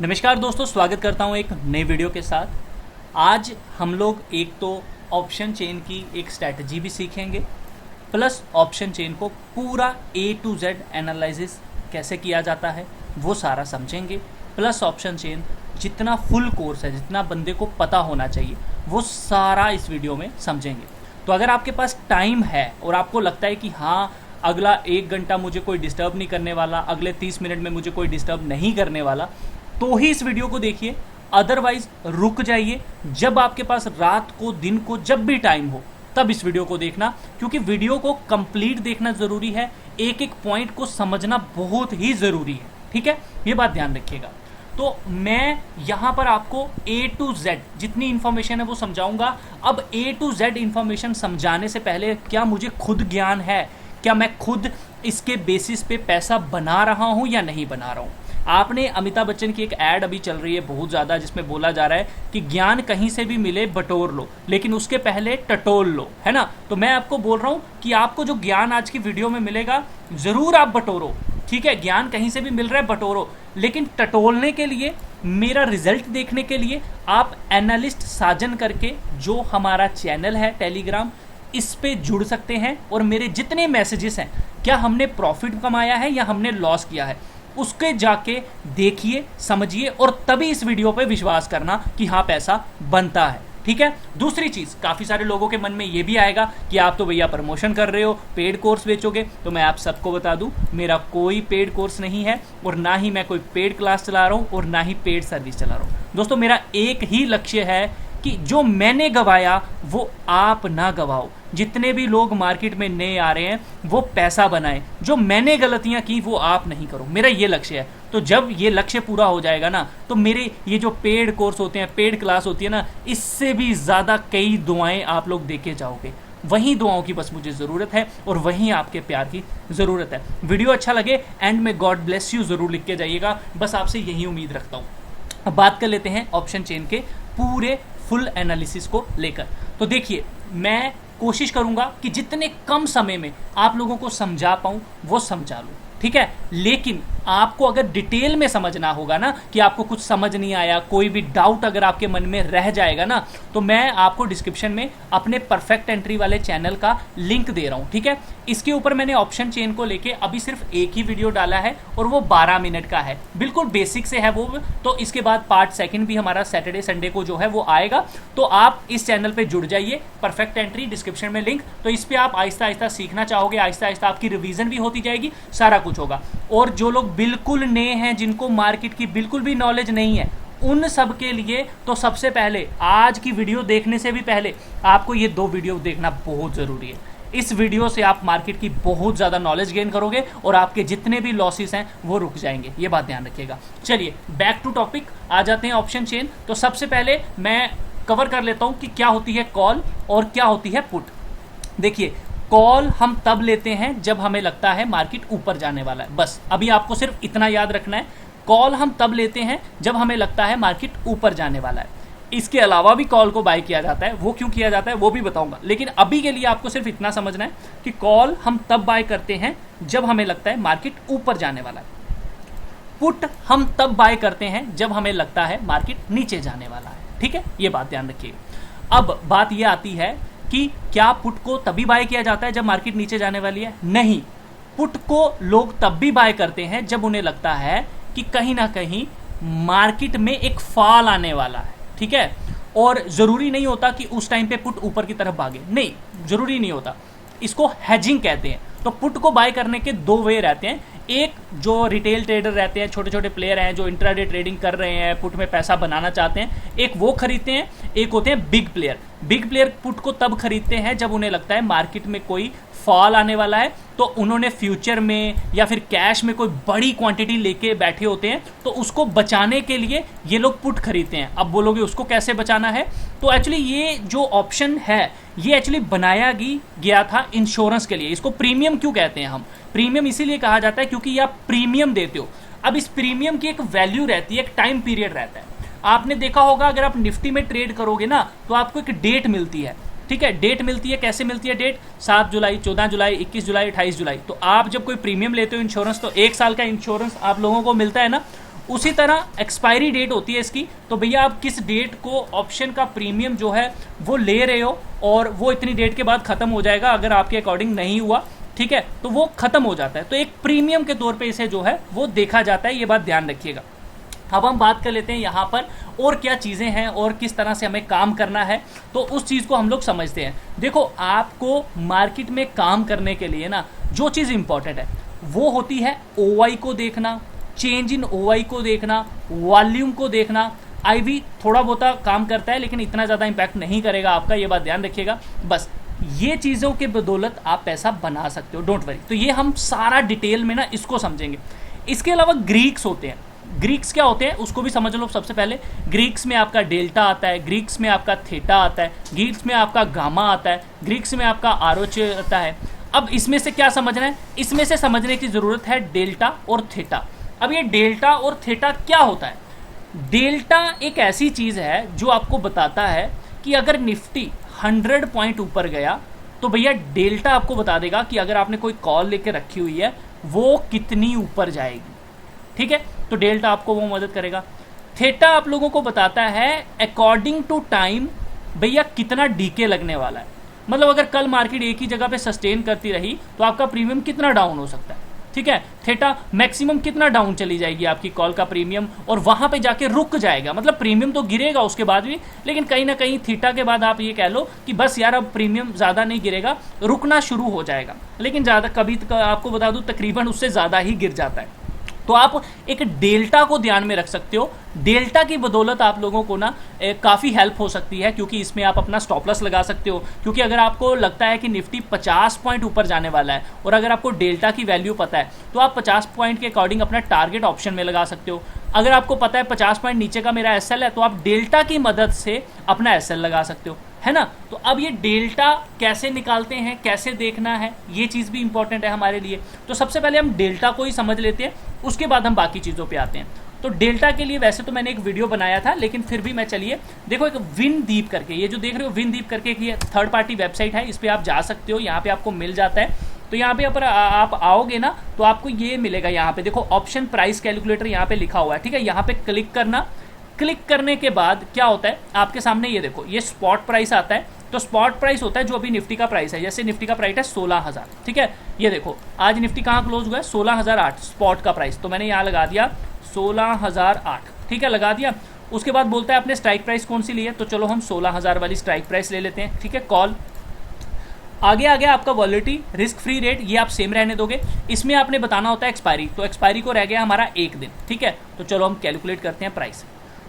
नमस्कार दोस्तों, स्वागत करता हूँ एक नई वीडियो के साथ। आज हम लोग एक तो ऑप्शन चेन की एक स्ट्रैटेजी भी सीखेंगे, प्लस ऑप्शन चेन को पूरा A to Z एनालिसिस कैसे किया जाता है वो सारा समझेंगे। प्लस ऑप्शन चेन जितना फुल कोर्स है, जितना बंदे को पता होना चाहिए, वो सारा इस वीडियो में समझेंगे। तो अगर आपके पास टाइम है और आपको लगता है कि हाँ, अगला 1 घंटा मुझे कोई डिस्टर्ब नहीं करने वाला, अगले 30 मिनट में मुझे कोई डिस्टर्ब नहीं करने वाला, तो ही इस वीडियो को देखिए। अदरवाइज रुक जाइए। जब आपके पास रात को, दिन को, जब भी टाइम हो तब इस वीडियो को देखना, क्योंकि वीडियो को कंप्लीट देखना ज़रूरी है। एक एक पॉइंट को समझना बहुत ही ज़रूरी है, ठीक है, ये बात ध्यान रखिएगा। तो मैं यहाँ पर आपको A to Z जितनी इन्फॉर्मेशन है वो समझाऊंगा। अब A to Z इन्फॉर्मेशन समझाने से पहले क्या मुझे खुद ज्ञान है, क्या मैं खुद इसके बेसिस पे पैसा बना रहा हूँ या नहीं बना रहा हूँ। आपने अमिताभ बच्चन की एक ऐड अभी चल रही है बहुत ज़्यादा, जिसमें बोला जा रहा है कि ज्ञान कहीं से भी मिले बटोर लो, लेकिन उसके पहले टटोल लो, है ना। तो मैं आपको बोल रहा हूँ कि आपको जो ज्ञान आज की वीडियो में मिलेगा ज़रूर आप बटोरो, ठीक है। ज्ञान कहीं से भी मिल रहा है बटोरो, लेकिन टटोलने के लिए, मेरा रिजल्ट देखने के लिए आप एनालिस्ट साजन करके जो हमारा चैनल है टेलीग्राम, इस पे जुड़ सकते हैं। और मेरे जितने मैसेजेस हैं, क्या हमने प्रॉफिट कमाया है या हमने लॉस किया है, उसके जाके देखिए, समझिए, और तभी इस वीडियो पे विश्वास करना कि हाँ पैसा बनता है, ठीक है। दूसरी चीज़, काफ़ी सारे लोगों के मन में ये भी आएगा कि आप तो भैया प्रमोशन कर रहे हो, पेड कोर्स बेचोगे। तो मैं आप सबको बता दूं, मेरा कोई पेड कोर्स नहीं है, और ना ही मैं कोई पेड क्लास चला रहा हूँ, और ना ही पेड सर्विस चला रहा हूँ। दोस्तों, मेरा एक ही लक्ष्य है कि जो मैंने गवाया वो आप ना गवाओ। जितने भी लोग मार्केट में नए आ रहे हैं वो पैसा बनाएं, जो मैंने गलतियां की वो आप नहीं करो, मेरा ये लक्ष्य है। तो जब ये लक्ष्य पूरा हो जाएगा ना, तो मेरे ये जो पेड कोर्स होते हैं, पेड क्लास होती है ना, इससे भी ज़्यादा कई दुआएं आप लोग देके जाओगे। वहीं दुआओं की बस मुझे ज़रूरत है, और वहीं आपके प्यार की ज़रूरत है। वीडियो अच्छा लगे एंड में गॉड ब्लेस यू ज़रूर लिख के जाइएगा, बस आपसे यही उम्मीद रखता हूँ। अब बात कर लेते हैं ऑप्शन चेन के पूरे फुल एनालिसिस को लेकर। तो देखिए, मैं कोशिश करूंगा कि जितने कम समय में आप लोगों को समझा पाऊं वो समझा लूं, ठीक है। लेकिन आपको अगर डिटेल में समझना होगा ना, कि आपको कुछ समझ नहीं आया, कोई भी डाउट अगर आपके मन में रह जाएगा ना, तो मैं आपको डिस्क्रिप्शन में अपने परफेक्ट एंट्री वाले चैनल का लिंक दे रहा हूं, ठीक है। इसके ऊपर मैंने ऑप्शन चेन को लेके अभी सिर्फ एक ही वीडियो डाला है, और वो 12 मिनट का है, बिल्कुल बेसिक से है वो। तो इसके बाद पार्ट सेकंड भी हमारा सैटरडे संडे को जो है वो आएगा। तो आप इस चैनल पर जुड़ जाइए, परफेक्ट एंट्री, डिस्क्रिप्शन में लिंक। तो इस पर आप आहिस्ता आहिस्ता सीखना चाहोगे, आहिस्ता आहिस्ता आपकी रिवीजन भी होती जाएगी, सारा कुछ होगा। और जो लोग बिल्कुल नए हैं, जिनको मार्केट की बिल्कुल भी नॉलेज नहीं है, उन सब के लिए तो सबसे पहले आज की वीडियो देखने से भी पहले आपको ये 2 वीडियो देखना बहुत ज़रूरी है। इस वीडियो से आप मार्केट की बहुत ज़्यादा नॉलेज गेन करोगे, और आपके जितने भी लॉसेस हैं वो रुक जाएंगे, ये बात ध्यान रखिएगा। चलिए बैक टू टॉपिक आ जाते हैं, ऑप्शन चेन। तो सबसे पहले मैं कवर कर लेता हूँ कि क्या होती है कॉल और क्या होती है पुट। देखिए, कॉल हम तब लेते हैं जब हमें लगता है मार्केट ऊपर जाने वाला है, बस अभी आपको सिर्फ इतना याद रखना है। कॉल हम तब लेते हैं जब हमें लगता है मार्केट ऊपर जाने वाला है। इसके अलावा भी कॉल को बाय किया जाता है, वो क्यों किया जाता है वो भी बताऊंगा, लेकिन अभी के लिए आपको सिर्फ इतना समझना है कि कॉल हम तब बाय करते हैं जब हमें लगता है मार्केट ऊपर जाने वाला है। पुट हम तब बाय करते हैं जब हमें लगता है मार्केट नीचे जाने वाला है, ठीक है, ये बात ध्यान रखिएगा। अब बात ये आती है कि क्या पुट को तभी बाय किया जाता है जब मार्केट नीचे जाने वाली है? नहीं, पुट को लोग तब भी बाय करते हैं जब उन्हें लगता है कि कहीं ना कहीं मार्केट में एक फॉल आने वाला है, ठीक है। और ज़रूरी नहीं होता कि उस टाइम पे पुट ऊपर की तरफ भागे, नहीं, ज़रूरी नहीं होता। इसको हेजिंग कहते हैं। तो पुट को बाय करने के 2 वे रहते हैं। एक, जो रिटेल ट्रेडर रहते हैं, छोटे छोटे प्लेयर हैं जो इंट्राडे ट्रेडिंग कर रहे हैं, पुट में पैसा बनाना चाहते हैं, एक वो खरीदते हैं। एक होते हैं big player. Big player put को तब खरीदते हैं जब उन्हें लगता है मार्केट में कोई फॉल आने वाला है, तो उन्होंने फ्यूचर में या फिर कैश में कोई बड़ी क्वांटिटी लेके बैठे होते हैं, तो उसको बचाने के लिए ये लोग पुट खरीदते हैं। अब बोलोगे उसको कैसे बचाना है, तो एक्चुअली ये जो ऑप्शन है ये एक्चुअली बनाया गया था इंश्योरेंस के लिए। इसको प्रीमियम क्यों कहते हैं हम? प्रीमियम इसीलिए कहा जाता है क्योंकि ये आप प्रीमियम देते हो। अब इस प्रीमियम की एक वैल्यू रहती है, एक टाइम पीरियड रहता है। आपने देखा होगा, अगर आप निफ्टी में ट्रेड करोगे ना, तो आपको एक डेट मिलती है, ठीक है। डेट मिलती है, कैसे मिलती है डेट? 7 जुलाई, 14 जुलाई, 21 जुलाई, 28 जुलाई। तो आप जब कोई प्रीमियम लेते हो इंश्योरेंस, तो 1 साल का इंश्योरेंस आप लोगों को मिलता है ना, उसी तरह एक्सपायरी डेट होती है इसकी, तो भैया आप किस डेट को ऑप्शन का प्रीमियम जो है वो ले रहे हो और वो इतनी डेट के बाद खत्म हो जाएगा, अगर आपके अकॉर्डिंग नहीं हुआ, ठीक है, तो वो खत्म हो जाता है। तो एक प्रीमियम के तौर पे इसे जो है वो देखा जाता है, ये बात ध्यान रखिएगा। अब हम बात कर लेते हैं यहाँ पर और क्या चीज़ें हैं और किस तरह से हमें काम करना है, तो उस चीज़ को हम लोग समझते हैं। देखो, आपको मार्केट में काम करने के लिए ना जो चीज़ इंपॉर्टेंट है वो होती है ओवाई को देखना, चेंज इन ओवाई को देखना, वॉल्यूम को देखना। आईवी थोड़ा बहुत काम करता है लेकिन इतना ज़्यादा इंपैक्ट नहीं करेगा आपका, ये बात ध्यान रखिएगा। बस ये चीज़ों के बदौलत आप पैसा बना सकते हो, डोंट वरी। तो ये हम सारा डिटेल में ना इसको समझेंगे। इसके अलावा ग्रीक्स होते हैं। ग्रीक्स क्या होते हैं उसको भी समझ लो। सबसे पहले ग्रीक्स में आपका डेल्टा आता है, ग्रीक्स में आपका थीटा आता है, ग्रीक्स में आपका गामा आता है, ग्रीक्स में आपका आरओच आता है। अब इसमें से क्या समझना है? इसमें से समझने की ज़रूरत है डेल्टा और थीटा। अब ये डेल्टा और थीटा क्या होता है? डेल्टा एक ऐसी चीज़ है जो आपको बताता है कि अगर निफ्टी 100 पॉइंट ऊपर गया तो भैया डेल्टा आपको बता देगा कि अगर आपने कोई कॉल लेके रखी हुई है वो कितनी ऊपर जाएगी, ठीक है। तो डेल्टा आपको वो मदद करेगा। थीटा आप लोगों को बताता है अकॉर्डिंग टू टाइम भैया कितना डीके लगने वाला है। मतलब अगर कल मार्केट एक ही जगह पे सस्टेन करती रही तो आपका प्रीमियम कितना डाउन हो सकता है, ठीक है। थीटा मैक्सिमम कितना डाउन चली जाएगी आपकी कॉल का प्रीमियम, और वहां पे जाके रुक जाएगा। मतलब प्रीमियम तो गिरेगा उसके बाद भी, लेकिन कहीं ना कहीं थीटा के बाद आप ये कह लो कि बस यार अब प्रीमियम ज़्यादा नहीं गिरेगा, रुकना शुरू हो जाएगा। लेकिन ज़्यादा कभी आपको बता दूं तकरीबन उससे ज़्यादा ही गिर जाता है। तो आप एक डेल्टा को ध्यान में रख सकते हो। डेल्टा की बदौलत आप लोगों को ना काफ़ी हेल्प हो सकती है, क्योंकि इसमें आप अपना स्टॉप लॉस लगा सकते हो। क्योंकि अगर आपको लगता है कि निफ्टी 50 पॉइंट ऊपर जाने वाला है और अगर आपको डेल्टा की वैल्यू पता है तो आप 50 पॉइंट के अकॉर्डिंग अपना टारगेट ऑप्शन में लगा सकते हो। अगर आपको पता है 50 पॉइंट नीचे का मेरा एसएल है तो आप डेल्टा की मदद से अपना एसएल लगा सकते हो, है ना। तो अब ये डेल्टा कैसे निकालते हैं, कैसे देखना है, ये चीज़ भी इंपॉर्टेंट है हमारे लिए। तो सबसे पहले हम डेल्टा को ही समझ लेते हैं, उसके बाद हम बाकी चीज़ों पे आते हैं। तो डेल्टा के लिए वैसे तो मैंने एक वीडियो बनाया था, लेकिन फिर भी मैं चलिए देखो, एक विनदीप करके, ये जो देख रहे हो विनदीप करके एक थर्ड पार्टी वेबसाइट है, इस पर आप जा सकते हो, यहाँ पे आपको मिल जाता है। तो यहाँ पे आप आओगे ना तो आपको ये मिलेगा, यहाँ पे देखो ऑप्शन प्राइस कैलकुलेटर यहाँ पे लिखा हुआ है, ठीक है। यहाँ पे क्लिक करना, क्लिक करने के बाद क्या होता है आपके सामने, ये देखो ये स्पॉट प्राइस आता है। तो स्पॉट प्राइस होता है जो अभी निफ्टी का प्राइस है, जैसे निफ्टी का प्राइस है 16,000, ठीक है। ये देखो आज निफ्टी कहाँ क्लोज हुआ है, 16,008 स्पॉट का प्राइस। तो मैंने यहाँ लगा दिया 16,008, ठीक है, लगा दिया। उसके बाद बोलता है आपने स्ट्राइक प्राइस कौन सी ली है, तो चलो हम 16,000 वाली स्ट्राइक प्राइस ले लेते हैं, ठीक है। कॉल आगे आ गया आपका वॉलेटिलिटी, रिस्क फ्री रेट, ये आप सेम रहने दोगे। इसमें आपने बताना होता है एक्सपायरी, तो एक्सपायरी को रह गया हमारा एक दिन, ठीक है। तो चलो हम कैलकुलेट करते हैं प्राइस।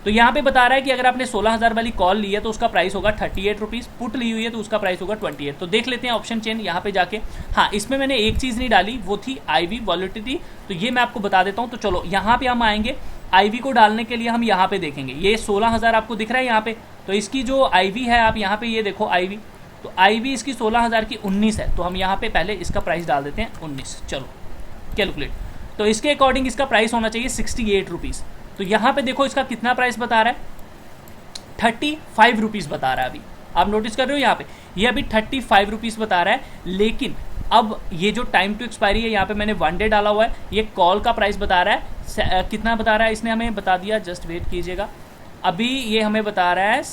तो यहाँ पे बता रहा है कि अगर आपने 16,000 वाली कॉल ली है तो उसका प्राइस होगा 38 रुपीज़, पुट ली हुई है तो उसका प्राइस होगा 28। तो देख लेते हैं ऑप्शन चेन यहाँ पे जाके। हाँ, इसमें मैंने एक चीज़ नहीं डाली, वो थी आईवी वॉलेटिलिटी, तो ये मैं आपको बता देता हूँ। तो चलो यहाँ पे हम आएंगे, आईवी को डालने के लिए हम यहाँ पे देखेंगे, ये 16,000 आपको दिख रहा है यहाँ पे, तो इसकी जो आईवी है आप यहाँ पे ये देखो आईवी, तो आईवी इसकी 16,000 की 19 है। तो हम यहाँ पे पहले इसका प्राइस डाल देते हैं 19, चलो कैलकुलेट। तो इसके अकॉर्डिंग इसका प्राइस होना चाहिए 68 रुपीज़। तो यहाँ पे देखो इसका कितना प्राइस बता रहा है, 35 रुपीज़ बता रहा है अभी। आप नोटिस कर रहे हो यहाँ पे, ये अभी 35 रुपीज़ बता रहा है। लेकिन अब ये जो टाइम टू एक्सपायरी है यहाँ पे मैंने 1 डे डाला हुआ है, ये कॉल का प्राइस बता रहा है कितना बता रहा है, इसने हमें बता दिया, जस्ट वेट कीजिएगा, अभी ये हमें बता रहा है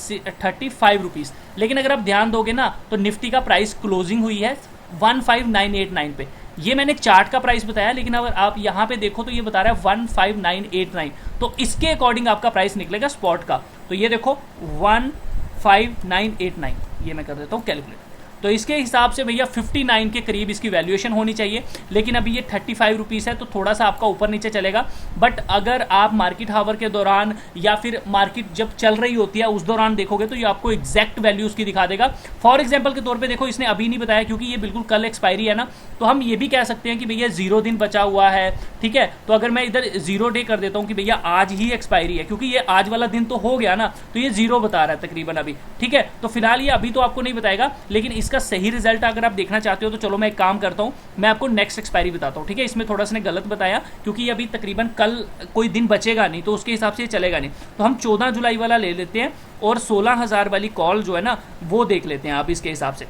35 रुपीज़। लेकिन अगर आप ध्यान दोगे ना तो निफ्टी का प्राइस क्लोजिंग हुई है 15,989 पे। ये मैंने चार्ट का प्राइस बताया, लेकिन अगर आप यहाँ पे देखो तो ये बता रहा है 15,989। तो इसके अकॉर्डिंग आपका प्राइस निकलेगा स्पॉट का। तो ये देखो 15,989, ये मैं कर देता हूँ कैलकुलेट। तो इसके हिसाब से भैया 59 के करीब इसकी वैल्यूएशन होनी चाहिए। लेकिन अभी ये 35 रुपीज़ है तो थोड़ा सा आपका ऊपर नीचे चलेगा। बट अगर आप मार्केट हावर के दौरान या फिर मार्केट जब चल रही होती है उस दौरान देखोगे तो ये आपको एग्जैक्ट वैल्यू उसकी दिखा देगा। फॉर एग्जाम्पल के तौर पे देखो, इसने अभी नहीं बताया क्योंकि ये बिल्कुल कल एक्सपायरी है ना, तो हम ये भी कह सकते हैं कि भैया 0 दिन बचा हुआ है, ठीक है। तो अगर मैं इधर 0 डे कर देता हूँ कि भैया आज ही एक्सपायरी है, क्योंकि ये आज वाला दिन तो हो गया ना, तो ये 0 बता रहा है तकरीबन अभी, ठीक है। तो फिलहाल ये अभी तो आपको नहीं बताएगा, लेकिन इसका सही रिजल्ट अगर आप देखना चाहते हो तो चलो मैं एक काम करता हूं, मैं आपको नेक्स्ट एक्सपायरी बताता हूं, ठीक है। इसमें थोड़ा सा ने गलत बताया क्योंकि ये अभी तकरीबन कल कोई दिन बचेगा नहीं, तो उसके हिसाब से ये चलेगा नहीं। तो हम 14 जुलाई वाला ले लेते हैं और 16,000 वाली कॉल जो है ना वो देख लेते हैं आप इसके हिसाब से।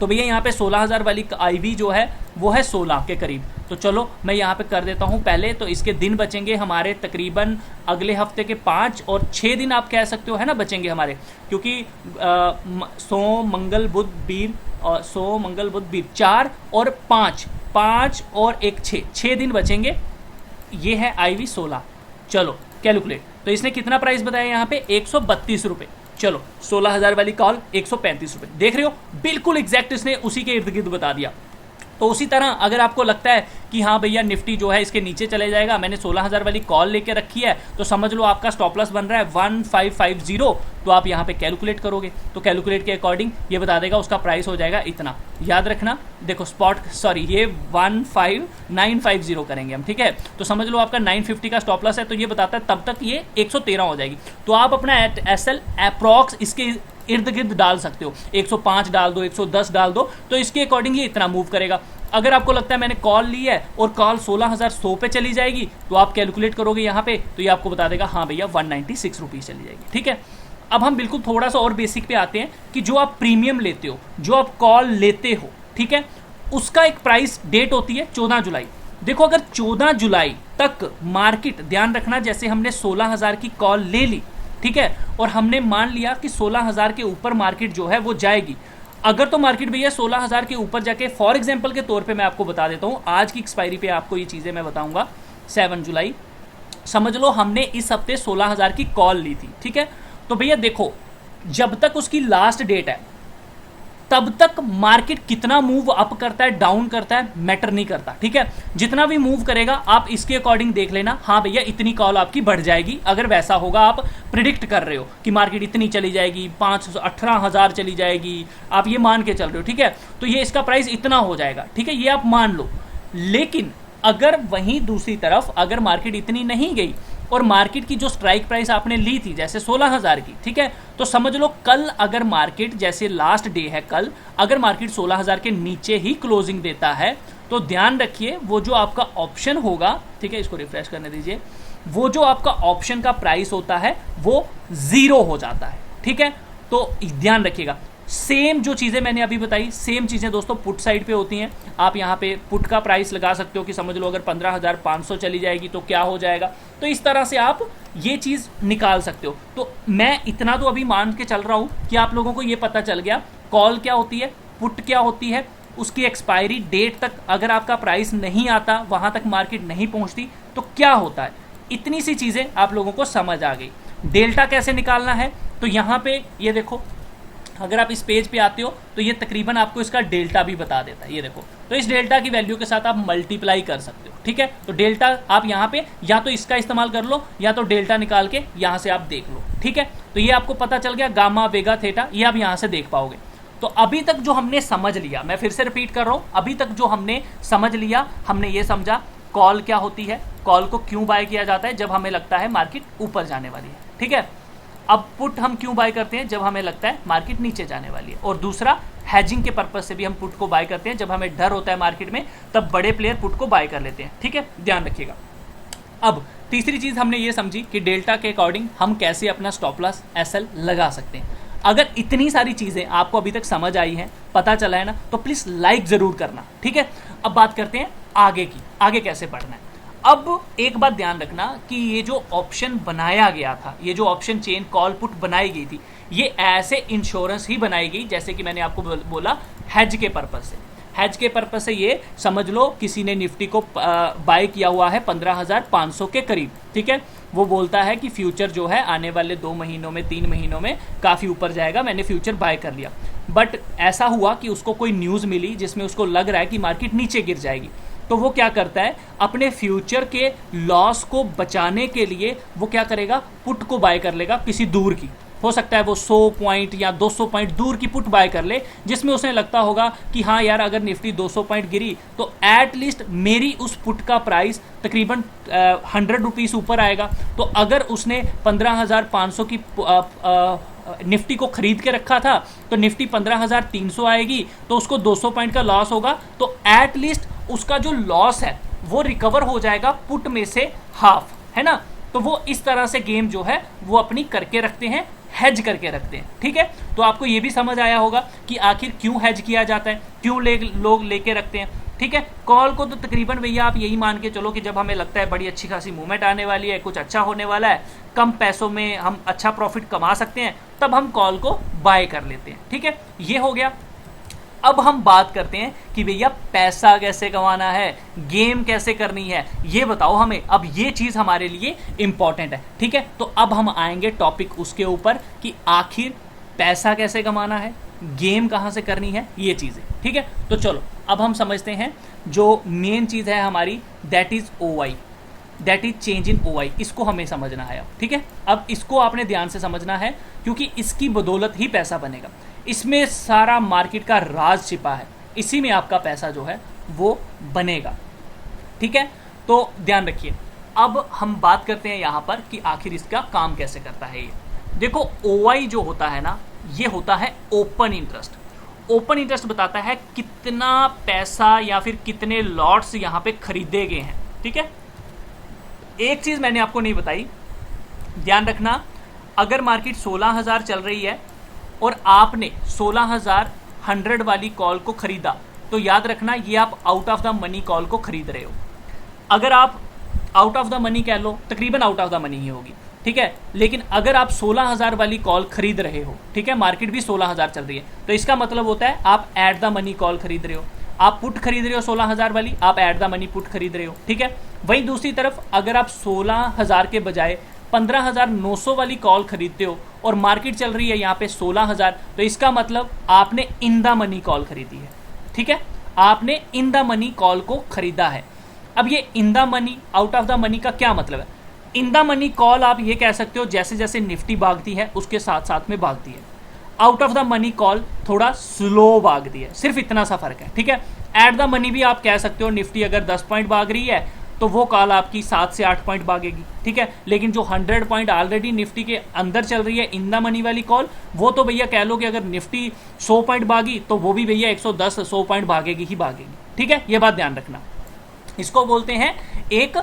तो भैया यहाँ पे 16,000 वाली IV जो है वो है 16 के करीब। तो चलो मैं यहाँ पे कर देता हूँ पहले। तो इसके दिन बचेंगे हमारे तकरीबन अगले हफ्ते के 5 और 6 दिन आप कह सकते हो, है ना, बचेंगे हमारे, क्योंकि सोम मंगल बुध वीर और सोम मंगल बुध वीर 4 और 5, 5 और 1 6 दिन बचेंगे। ये है IV 16। चलो कैलकुलेट। तो इसने कितना प्राइस बताया यहाँ पे? 132 रुपये। चलो 16,000 वाली कॉल 135 रुपये। देख रहे हो, बिल्कुल एग्जैक्ट इसने उसी के इर्द गिर्द बता दिया। तो उसी तरह अगर आपको लगता है कि हाँ भैया निफ्टी जो है इसके नीचे चले जाएगा, मैंने 16,000 वाली कॉल लेके रखी है, तो समझ लो आपका स्टॉप लॉस बन रहा है 1550। तो आप यहाँ पे कैलकुलेट करोगे तो कैलकुलेट के अकॉर्डिंग ये बता देगा उसका प्राइस हो जाएगा इतना। याद रखना, देखो ये 15950 करेंगे हम, ठीक है। तो समझ लो आपका 950 का स्टॉप लॉस है, तो ये बताता है तब तक ये 113 हो जाएगी। तो आप अपना SL अप्रॉक्स इसके इर्द गिर्द डाल सकते हो, 105 डाल दो, 110 डाल दो, तो इसके अकॉर्डिंग ये इतना मूव करेगा। अगर आपको लगता है मैंने कॉल ली है और कॉल 16,100 पे चली जाएगी, तो आप कैलकुलेट करोगे यहाँ पे, तो ये आपको बता देगा हाँ भैया 196 रुपीज़ चली जाएगी, ठीक है। अब हम बिल्कुल थोड़ा सा और बेसिक पे आते हैं कि जो आप प्रीमियम लेते हो, जो आप कॉल लेते हो, ठीक है, उसका एक प्राइस डेट होती है 14 जुलाई। देखो अगर 14 जुलाई तक मार्केट, ध्यान रखना, जैसे हमने 16,000 की कॉल ले ली, ठीक है, और हमने मान लिया कि 16,000 के ऊपर मार्केट जो है वो जाएगी। अगर तो मार्केट भैया 16,000 के ऊपर जाके, फॉर एग्जांपल के तौर पे मैं आपको बता देता हूं, आज की एक्सपायरी पे आपको ये चीज़ें मैं बताऊंगा, 7 जुलाई, समझ लो हमने इस हफ्ते 16,000 की कॉल ली थी, ठीक है। तो भैया देखो, जब तक उसकी लास्ट डेट है तब तक मार्केट कितना मूव अप करता है, डाउन करता है, मैटर नहीं करता, ठीक है। जितना भी मूव करेगा आप इसके अकॉर्डिंग देख लेना, हाँ भैया इतनी कॉल आपकी बढ़ जाएगी। अगर वैसा होगा, आप प्रिडिक्ट कर रहे हो कि मार्केट इतनी चली जाएगी, 18,000 चली जाएगी, आप ये मान के चल रहे हो, ठीक है, तो ये इसका प्राइस इतना हो जाएगा, ठीक है, ये आप मान लो। लेकिन अगर वहीं दूसरी तरफ अगर मार्केट इतनी नहीं गई और मार्केट की जो स्ट्राइक प्राइस आपने ली थी जैसे 16,000 की, ठीक है, तो समझ लो कल अगर मार्केट, जैसे लास्ट डे है कल, अगर मार्केट 16,000 के नीचे ही क्लोजिंग देता है, तो ध्यान रखिए वो जो आपका ऑप्शन होगा, ठीक है, इसको रिफ्रेश करने दीजिए, वो जो आपका ऑप्शन का प्राइस होता है वो 0 हो जाता है, ठीक है। तो ध्यान रखिएगा, सेम जो चीज़ें मैंने अभी बताई, सेम चीज़ें दोस्तों पुट साइड पे होती हैं। आप यहाँ पे पुट का प्राइस लगा सकते हो कि समझ लो अगर 15,500 चली जाएगी तो क्या हो जाएगा, तो इस तरह से आप ये चीज़ निकाल सकते हो। तो मैं इतना तो अभी मान के चल रहा हूँ कि आप लोगों को ये पता चल गया कॉल क्या होती है, पुट क्या होती है, उसकी एक्सपायरी डेट तक अगर आपका प्राइस नहीं आता, वहाँ तक मार्केट नहीं पहुँचती, तो क्या होता है। इतनी सी चीज़ें आप लोगों को समझ आ गई। डेल्टा कैसे निकालना है, तो यहाँ पे ये देखो, अगर आप इस पेज पे आते हो तो ये तकरीबन आपको इसका डेल्टा भी बता देता है, ये देखो। तो इस डेल्टा की वैल्यू के साथ आप मल्टीप्लाई कर सकते हो, ठीक है। तो डेल्टा आप यहाँ पे या तो इसका इस्तेमाल कर लो या तो डेल्टा निकाल के यहाँ से आप देख लो, ठीक है। तो ये आपको पता चल गया, गामा वेगा थीटा, ये आप यहाँ से देख पाओगे। तो अभी तक जो हमने समझ लिया, मैं फिर से रिपीट कर रहा हूँ, अभी तक जो हमने समझ लिया, हमने ये समझा कॉल क्या होती है, कॉल को क्यों बाय किया जाता है, जब हमें लगता है मार्केट ऊपर जाने वाली है, ठीक है। अब पुट हम क्यों बाय करते हैं, जब हमें लगता है मार्केट नीचे जाने वाली है। और दूसरा, हैजिंग के पर्पस से भी हम पुट को बाय करते हैं, जब हमें डर होता है मार्केट में, तब बड़े प्लेयर पुट को बाय कर लेते हैं, ठीक है, ध्यान रखिएगा। अब तीसरी चीज़ हमने ये समझी कि डेल्टा के अकॉर्डिंग हम कैसे अपना स्टॉप लॉस SL लगा सकते हैं। अगर इतनी सारी चीज़ें आपको अभी तक समझ आई हैं, पता चला है ना, तो प्लीज़ लाइक ज़रूर करना, ठीक है। अब बात करते हैं आगे की, आगे कैसे पढ़ना है। अब एक बात ध्यान रखना कि ये जो ऑप्शन बनाया गया था, ये जो ऑप्शन चेन कॉल पुट बनाई गई थी, ये ऐसे इंश्योरेंस ही बनाई गई जैसे कि मैंने आपको बोला हेज के पर्पस से। हेज के पर्पस से ये समझ लो किसी ने निफ्टी को बाय किया हुआ है 15,500 के करीब, ठीक है, वो बोलता है कि फ्यूचर जो है आने वाले 2 महीनों में, 3 महीनों में काफ़ी ऊपर जाएगा, मैंने फ्यूचर बाय कर लिया। बट ऐसा हुआ कि उसको कोई न्यूज़ मिली जिसमें उसको लग रहा है कि मार्केट नीचे गिर जाएगी, तो वो क्या करता है, अपने फ्यूचर के लॉस को बचाने के लिए वो क्या करेगा, पुट को बाय कर लेगा किसी दूर की, हो सकता है वो 100 पॉइंट या 200 पॉइंट दूर की पुट बाय कर ले, जिसमें उसे लगता होगा कि हाँ यार अगर निफ्टी 200 पॉइंट गिरी तो एटलीस्ट मेरी उस पुट का प्राइस तकरीबन 100 रुपीज़ ऊपर आएगा। तो अगर उसने 15,500 की निफ्टी को खरीद के रखा था तो निफ्टी 15,300 आएगी, तो उसको 200 पॉइंट का लॉस होगा, तो एटलीस्ट उसका जो लॉस है वो रिकवर हो जाएगा पुट में से हाफ, है ना। तो वो इस तरह से गेम जो है वो अपनी करके रखते हैं हेज करके रखते हैं। ठीक है, तो आपको ये भी समझ आया होगा कि आखिर क्यों हेज किया जाता है, क्यों लोग लेके रखते हैं। ठीक है, कॉल को तो तकरीबन भैया आप यही मान के चलो कि जब हमें लगता है बड़ी अच्छी खासी मूवमेंट आने वाली है, कुछ अच्छा होने वाला है, कम पैसों में हम अच्छा प्रॉफिट कमा सकते हैं, तब हम कॉल को बाय कर लेते हैं। ठीक है, ये हो गया। अब हम बात करते हैं कि भैया पैसा कैसे कमाना है, गेम कैसे करनी है, ये बताओ हमें। अब ये चीज़ हमारे लिए इंपॉर्टेंट है। ठीक है, तो अब हम आएंगे टॉपिक उसके ऊपर कि आखिर पैसा कैसे कमाना है, गेम कहाँ से करनी है, ये चीज़ें। ठीक है, तो चलो अब हम समझते हैं जो मेन चीज़ है हमारी, that is OI, that is change in OI। इसको हमें समझना है अब। ठीक है, अब इसको आपने ध्यान से समझना है क्योंकि इसकी बदौलत ही पैसा बनेगा। इसमें सारा मार्केट का राज छिपा है, इसी में आपका पैसा जो है वो बनेगा। ठीक है, तो ध्यान रखिए। अब हम बात करते हैं यहाँ पर कि आखिर इसका काम कैसे करता है ये। देखो OI जो होता है ना, ये होता है ओपन इंटरेस्ट। ओपन इंटरेस्ट बताता है कितना पैसा या फिर कितने लॉट्स यहाँ पे खरीदे गए हैं। ठीक है, एक चीज़ मैंने आपको नहीं बताई, ध्यान रखना। अगर मार्केट 16,000 चल रही है और आपने 16,100 वाली कॉल को खरीदा, तो याद रखना ये आप out of the money call को खरीद रहे हो। अगर आप आउट ऑफ द मनी कह लो, तकरीबन आउट ऑफ द मनी ही होगी। ठीक है, लेकिन अगर आप 16,000 वाली कॉल खरीद रहे हो, ठीक है, मार्केट भी 16,000 चल रही है, तो इसका मतलब होता है आप एट द मनी कॉल खरीद रहे हो। आप पुट खरीद रहे हो 16,000 वाली, आप एट द मनी पुट खरीद रहे हो। ठीक है, वहीं दूसरी तरफ अगर आप 16,000 के बजाय 15,900 वाली कॉल खरीदते हो और मार्केट चल रही है यहाँ पे 16,000, तो इसका मतलब आपने इन द मनी कॉल खरीदी है। ठीक है, आपने इन द मनी कॉल को खरीदा है। अब ये in the money, out of the money का क्या मतलब है? इन द मनी कॉल आप ये कह सकते हो जैसे जैसे निफ्टी भागती है उसके साथ साथ में भागती है। Out of the money call थोड़ा स्लो भागती है, सिर्फ इतना सा फर्क है। ठीक है, एट द मनी भी आप कह सकते हो निफ्टी अगर 10 पॉइंट भाग रही है तो वो कॉल आपकी 7 से 8 पॉइंट भागेगी। ठीक है, लेकिन जो 100 पॉइंट ऑलरेडी निफ्टी के अंदर चल रही है इन द मनी वाली कॉल, वो तो भैया कह लो कि अगर निफ्टी 100 पॉइंट भागी तो वो भी भैया 110-100 पॉइंट भागेगी ही भागेगी। ठीक है, ये बात ध्यान रखना। इसको बोलते हैं एक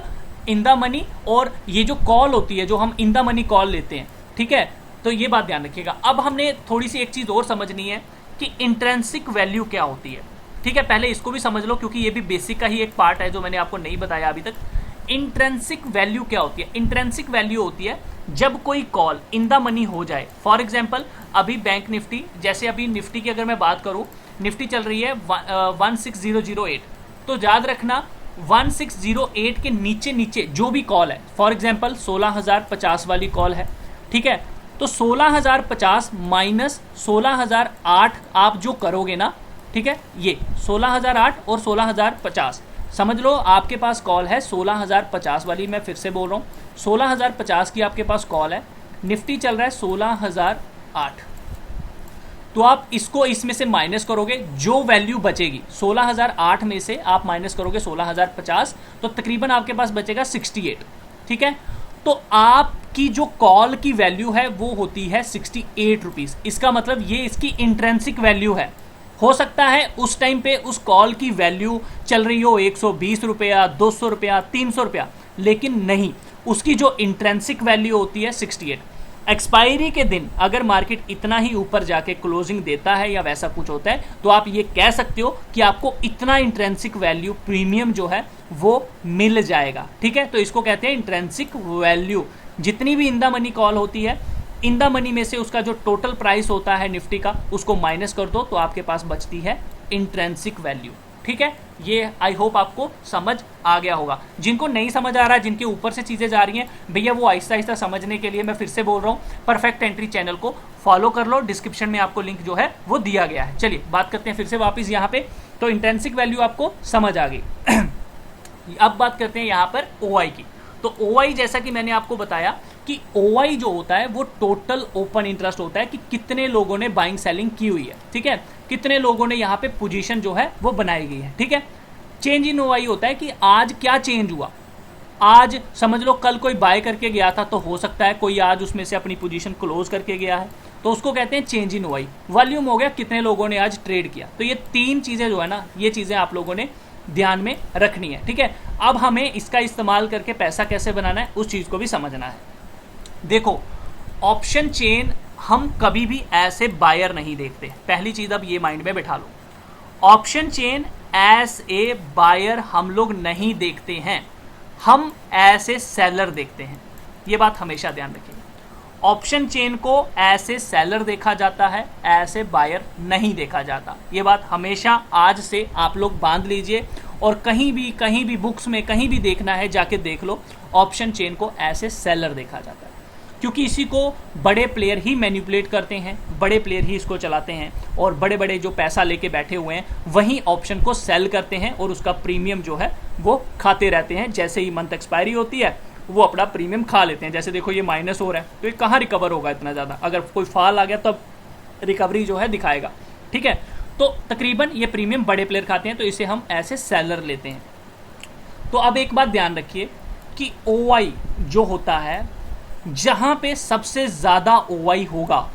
इन द मनी, और ये जो कॉल होती है जो हम इन द मनी कॉल लेते हैं। ठीक है, तो ये बात ध्यान रखिएगा। अब हमने थोड़ी सी एक चीज़ और समझनी है कि इंट्रिंसिक वैल्यू क्या होती है। ठीक है, पहले इसको भी समझ लो क्योंकि ये भी बेसिक का ही एक पार्ट है जो मैंने आपको नहीं बताया अभी तक। इंट्रिंसिक वैल्यू क्या होती है? इंट्रिंसिक वैल्यू होती है जब कोई कॉल इन द मनी हो जाए। फॉर एग्जाम्पल अभी बैंक निफ्टी, जैसे अभी निफ्टी की अगर मैं बात करूं, निफ्टी चल रही है 16008, तो याद रखना 1608 के नीचे नीचे जो भी कॉल है, फॉर एग्जाम्पल 16,050 वाली कॉल है। ठीक है, तो 16,050 माइनस 16,008 आप जो करोगे ना, ठीक है, ये 16,008 और 16,050 समझ लो आपके पास कॉल है 16,050 वाली। मैं फिर से बोल रहा हूँ 16,050 की आपके पास कॉल है, निफ्टी चल रहा है 16,008, तो आप इसको इसमें से माइनस करोगे, जो वैल्यू बचेगी 16,008 में से आप माइनस करोगे 16,050, तो तकरीबन आपके पास बचेगा 68। ठीक है, तो आपकी जो कॉल की वैल्यू है वो होती है 68 रुपीज़। इसका मतलब ये इसकी इंट्रिंसिक वैल्यू है। हो सकता है उस टाइम पे उस कॉल की वैल्यू चल रही हो 120 रुपया, 200 रुपया, 300 रुपया, लेकिन नहीं, उसकी जो इंट्रिंसिक वैल्यू होती है 68। एक्सपायरी के दिन अगर मार्केट इतना ही ऊपर जाके क्लोजिंग देता है या वैसा कुछ होता है, तो आप ये कह सकते हो कि आपको इतना इंट्रिंसिक वैल्यू प्रीमियम जो है वो मिल जाएगा। ठीक है, तो इसको कहते हैं इंट्रिंसिक वैल्यू। जितनी भी इन द मनी कॉल होती है, इन द मनी में से उसका जो टोटल प्राइस होता है निफ्टी का, उसको माइनस कर दो तो आपके पास बचती है इंट्रिंसिक वैल्यू। ठीक है, ये आई होप आपको समझ आ गया होगा। जिनको नहीं समझ आ रहा है, जिनके ऊपर से चीज़ें जा रही हैं, भैया वो आहिस्ता आहिस्ता समझने के लिए मैं फिर से बोल रहा हूँ, परफेक्ट एंट्री चैनल को फॉलो कर लो, डिस्क्रिप्शन में आपको लिंक जो है वो दिया गया है। चलिए बात करते हैं फिर से वापस यहाँ पे। तो इंट्रिंसिक वैल्यू आपको समझ आ गई। अब बात करते हैं यहाँ पर OI की। तो OI जैसा कि मैंने आपको बताया कि OI जो होता है वो टोटल ओपन इंटरेस्ट होता है कि कितने लोगों ने बाइंग सेलिंग की हुई है। ठीक है, कितने लोगों ने यहाँ पे पोजीशन जो है वो बनाई गई है। ठीक है, चेंज इन OI होता है कि आज क्या चेंज हुआ। आज समझ लो कल कोई बाय करके गया था, तो हो सकता है कोई आज उसमें से अपनी पोजीशन क्लोज करके गया है, तो उसको कहते हैं चेंज इन OI। वॉल्यूम हो गया कितने लोगों ने आज ट्रेड किया। तो ये तीन चीज़ें जो है ना, ये चीज़ें आप लोगों ने ध्यान में रखनी है। ठीक है, अब हमें इसका इस्तेमाल करके पैसा कैसे बनाना है उस चीज़ को भी समझना है। देखो, ऑप्शन चेन हम कभी भी ऐसे बायर नहीं देखते, पहली चीज अब ये माइंड में बैठा लो। Option chain as a buyer हम लोग नहीं देखते हैं, हम ऐसे सेलर देखते हैं, ये बात हमेशा ध्यान रखिए। ऑप्शन चेन को ऐसे सेलर देखा जाता है, ऐसे बायर नहीं देखा जाता, ये बात हमेशा आज से आप लोग बांध लीजिए। और कहीं भी बुक्स में कहीं भी देखना है जाके देख लो, ऑप्शन चेन को ऐसे सेलर देखा जाता है, क्योंकि इसी को बड़े प्लेयर ही मैनिपुलेट करते हैं, बड़े प्लेयर ही इसको चलाते हैं, और बड़े बड़े जो पैसा लेके बैठे हुए हैं वही ऑप्शन को सेल करते हैं और उसका प्रीमियम जो है वो खाते रहते हैं। जैसे ही मंथ एक्सपायरी होती है वो अपना प्रीमियम खा लेते हैं। जैसे देखो ये माइनस हो रहा है, तो ये कहाँ रिकवर होगा इतना ज़्यादा, अगर कोई फॉल आ गया तब रिकवरी जो है दिखाएगा, ठीक है। तो तकरीबन ये प्रीमियम बड़े प्लेयर खाते हैं, तो इसे हम ऐसे सेलर लेते हैं। तो अब एक बात ध्यान रखिए कि OI जो होता है, जहाँ पे सबसे ज़्यादा OI होगा,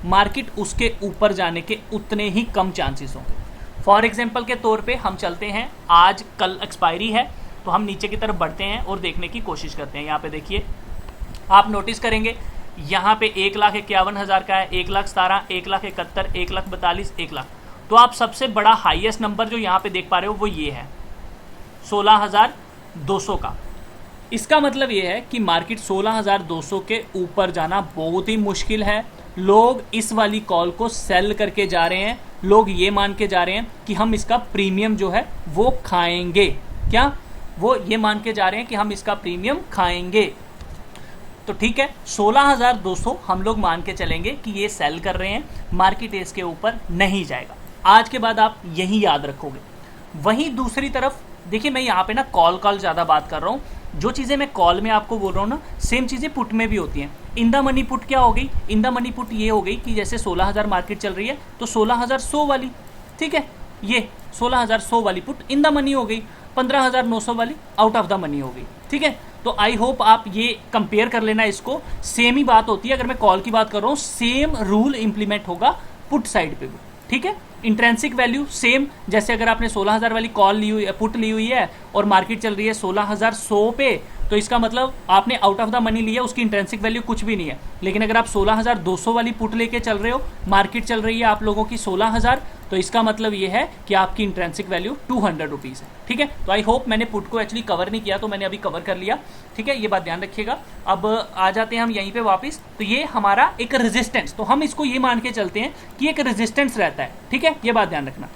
मार्केट उसके ऊपर जाने के उतने ही कम चांसेस होंगे। फॉर एग्जाम्पल के तौर पे हम चलते हैं, आज कल एक्सपायरी है, तो हम नीचे की तरफ बढ़ते हैं और देखने की कोशिश करते हैं। यहाँ पे देखिए, आप नोटिस करेंगे यहाँ पे 1,51,000 का है, 1,17,000, 1,71,000, 1,42,000, 1,00,000। तो आप सबसे बड़ा हाईएस्ट नंबर जो यहाँ पे देख पा रहे हो वो ये है 16,200 का। इसका मतलब ये है कि मार्केट 16,200 के ऊपर जाना बहुत ही मुश्किल है। लोग इस वाली कॉल को सेल करके जा रहे हैं, लोग ये मान के जा रहे हैं कि हम इसका प्रीमियम जो है वो खाएंगे। क्या वो ये मान के जा रहे हैं कि हम इसका प्रीमियम खाएंगे? तो ठीक है, 16,200 हम लोग मान के चलेंगे कि ये सेल कर रहे हैं, मार्केट इसके ऊपर नहीं जाएगा। आज के बाद आप यही याद रखोगे। वहीं दूसरी तरफ देखिए, मैं यहाँ पे ना कॉल ज़्यादा बात कर रहा हूँ, जो चीज़ें मैं कॉल में आपको बोल रहा हूँ ना, सेम चीज़ें पुट में भी होती हैं। इन द मनी पुट क्या हो गई? इन द मनी पुट ये हो गई कि जैसे 16,000 मार्केट चल रही है तो 16,100 वाली, ठीक है, ये 16,100 वाली पुट इन द मनी हो गई, 15,900 वाली आउट ऑफ द मनी हो गई, ठीक है। तो आई होप आप ये कंपेयर कर लेना, इसको सेम ही बात होती है। अगर मैं कॉल की बात कर रहा हूँ, सेम रूल इंप्लीमेंट होगा पुट साइड पे भी, ठीक है। इंट्रेंसिक वैल्यू सेम, जैसे अगर आपने 16,000 वाली कॉल ली हुई, पुट ली हुई है और मार्केट चल रही है 16,100 पे, तो इसका मतलब आपने आउट ऑफ द मनी लिया, उसकी इंट्रेंसिक वैल्यू कुछ भी नहीं है। लेकिन अगर आप 16,200 वाली पुट लेके चल रहे हो, मार्केट चल रही है आप लोगों की 16,000, तो इसका मतलब ये है कि आपकी इंट्रेंसिक वैल्यू 200 रुपीज़ है, ठीक है। तो आई होप, मैंने पुट को एक्चुअली कवर नहीं किया तो मैंने अभी कवर कर लिया, ठीक है, ये बात ध्यान रखिएगा। अब आ जाते हैं हम यहीं पे वापस। तो ये हमारा एक रेजिस्टेंस, तो हम इसको ये मान के चलते हैं कि एक रेजिस्टेंस रहता है, ठीक है, ये बात ध्यान रखना।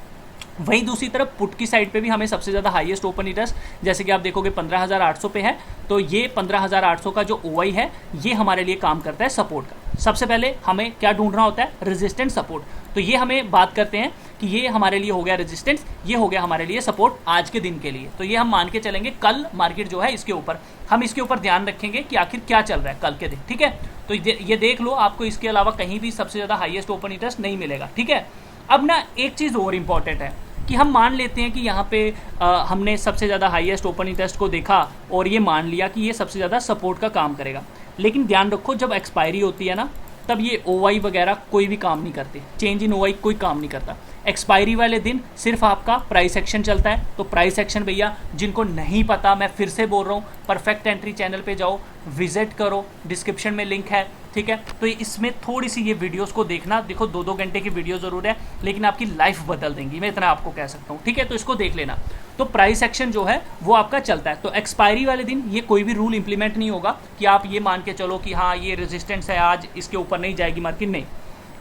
वहीं दूसरी तरफ पुट की साइड पे भी हमें सबसे ज़्यादा हाईएस्ट ओपन इंटरेस्ट, जैसे कि आप देखोगे 15,800 पे है, तो ये 15,800 का जो OI है ये हमारे लिए काम करता है सपोर्ट का। सबसे पहले हमें क्या ढूंढना होता है? Resistance, support. तो ये हमें बात करते हैं कि ये हमारे लिए हो गया रेजिस्टेंस, ये हो गया हमारे लिए सपोर्ट आज के दिन के लिए। तो ये हम मान के चलेंगे कल मार्केट जो है इसके ऊपर, हम इसके ऊपर ध्यान रखेंगे कि आखिर क्या चल रहा है कल के दिन, ठीक है। तो ये देख लो, आपको इसके अलावा कहीं भी सबसे ज़्यादा हाईएस्ट ओपन इंटरेस्ट नहीं मिलेगा, ठीक है। अब ना एक चीज़ और इम्पॉर्टेंट है कि हम मान लेते हैं कि यहाँ पे हमने सबसे ज़्यादा हाईएस्ट ओपन इंटरेस्ट को देखा और ये मान लिया कि ये सबसे ज़्यादा सपोर्ट का काम करेगा। लेकिन ध्यान रखो, जब एक्सपायरी होती है ना, तब ये OI वगैरह कोई भी काम नहीं करते, चेंज इन OI कोई काम नहीं करता। एक्सपायरी वाले दिन सिर्फ आपका प्राइस एक्शन चलता है। तो प्राइस एक्शन भैया, जिनको नहीं पता, मैं फिर से बोल रहा हूँ, परफेक्ट एंट्री चैनल पे जाओ, विजिट करो, डिस्क्रिप्शन में लिंक है, ठीक है। तो इसमें थोड़ी सी ये वीडियोस को देखना, देखो 2-2 घंटे की वीडियो ज़रूर है, लेकिन आपकी लाइफ बदल देंगी, मैं इतना आपको कह सकता हूँ, ठीक है। तो इसको देख लेना। तो प्राइस एक्शन जो है वो आपका चलता है। तो एक्सपायरी वाले दिन ये कोई भी रूल इंप्लीमेंट नहीं होगा कि आप ये मान के चलो कि हाँ ये रेजिस्टेंस है, आज इसके ऊपर नहीं जाएगी मार्केट, नहीं।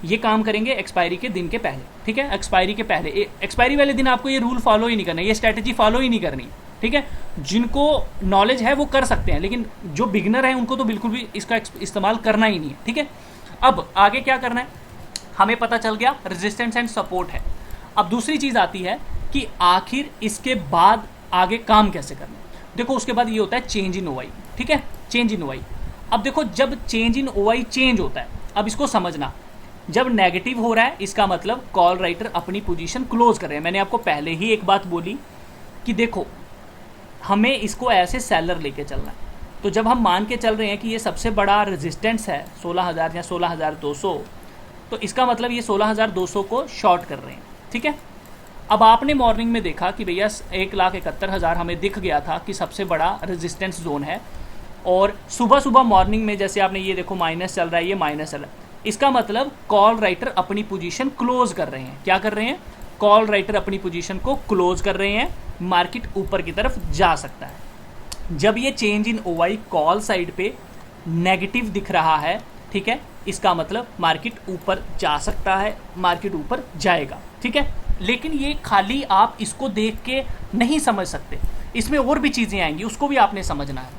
ये काम करेंगे एक्सपायरी के दिन के पहले, ठीक है। एक्सपायरी के पहले, एक्सपायरी वाले दिन आपको ये रूल फॉलो ही नहीं करना, ये स्ट्रैटेजी फॉलो ही नहीं करनी, ठीक है। जिनको नॉलेज है वो कर सकते हैं, लेकिन जो बिगनर है उनको तो बिल्कुल भी इसका इस्तेमाल करना ही नहीं है, ठीक है। अब आगे क्या करना है, हमें पता चल गया रेजिस्टेंस एंड सपोर्ट है। अब दूसरी चीज़ आती है कि आखिर इसके बाद आगे काम कैसे करना है। देखो उसके बाद ये होता है चेंज इन OI, ठीक है, चेंज इन OI। अब देखो, जब चेंज इन OI चेंज होता है, अब इसको समझना, जब नेगेटिव हो रहा है इसका मतलब कॉल राइटर अपनी पोजीशन क्लोज कर रहे हैं। मैंने आपको पहले ही एक बात बोली कि देखो हमें इसको ऐसे सेलर लेके चलना है। तो जब हम मान के चल रहे हैं कि ये सबसे बड़ा रेजिस्टेंस है 16,000 या 16,200, तो इसका मतलब ये 16,200 को शॉर्ट कर रहे हैं, ठीक है। अब आपने मॉर्निंग में देखा कि भैया 1,71,000 हमें दिख गया था कि सबसे बड़ा रेजिस्टेंस जोन है, और सुबह सुबह मॉर्निंग में जैसे आपने ये देखो माइनस चल रहा है, ये माइनस चल रहा है, इसका मतलब कॉल राइटर अपनी पोजीशन क्लोज कर रहे हैं। क्या कर रहे हैं? कॉल राइटर अपनी पोजीशन को क्लोज कर रहे हैं, मार्केट ऊपर की तरफ जा सकता है। जब ये चेंज इन ओवाई कॉल साइड पे नेगेटिव दिख रहा है, ठीक है, इसका मतलब मार्केट ऊपर जा सकता है, मार्केट ऊपर जाएगा, ठीक है। लेकिन ये खाली आप इसको देख के नहीं समझ सकते, इसमें और भी चीज़ें आएंगी, उसको भी आपने समझना है।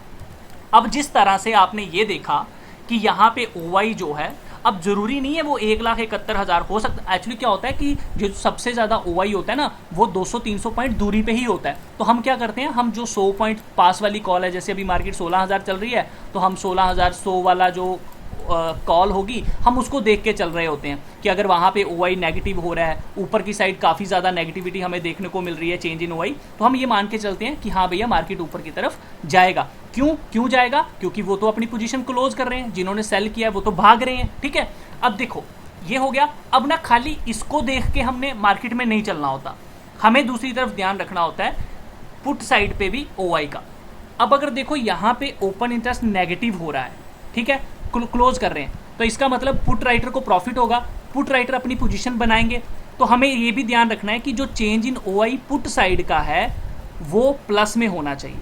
अब जिस तरह से आपने ये देखा कि यहाँ पे ओवाई जो है, अब जरूरी नहीं है वो 1,71,000 हो सकता। एक्चुअली क्या होता है कि जो सबसे ज़्यादा ओवाई होता है ना, वो 200-300 पॉइंट दूरी पे ही होता है। तो हम क्या करते हैं, हम जो 100 पॉइंट पास वाली कॉल है, जैसे अभी मार्केट 16,000 चल रही है, तो हम 16,100 वाला जो कॉल होगी हम उसको देख के चल रहे होते हैं कि अगर वहाँ पे ओआई नेगेटिव हो रहा है, ऊपर की साइड काफ़ी ज़्यादा नेगेटिविटी हमें देखने को मिल रही है चेंज इन ओआई, तो हम ये मान के चलते हैं कि हाँ भैया मार्केट ऊपर की तरफ जाएगा। क्यों जाएगा? क्योंकि वो तो अपनी पोजीशन क्लोज कर रहे हैं, जिन्होंने सेल किया है वो तो भाग रहे हैं, ठीक है। अब देखो ये हो गया। अब ना खाली इसको देख के हमने मार्केट में नहीं चलना होता, हमें दूसरी तरफ ध्यान रखना होता है पुट साइड पे भी ओआई का। अब अगर देखो यहाँ पे ओपन इंटरेस्ट नेगेटिव हो रहा है, ठीक है, क्लोज कर रहे हैं, तो इसका मतलब पुट राइटर को प्रॉफिट होगा, पुट राइटर अपनी पोजीशन बनाएंगे। तो हमें ये भी ध्यान रखना है कि जो change in OI put side का है वो प्लस में होना चाहिए।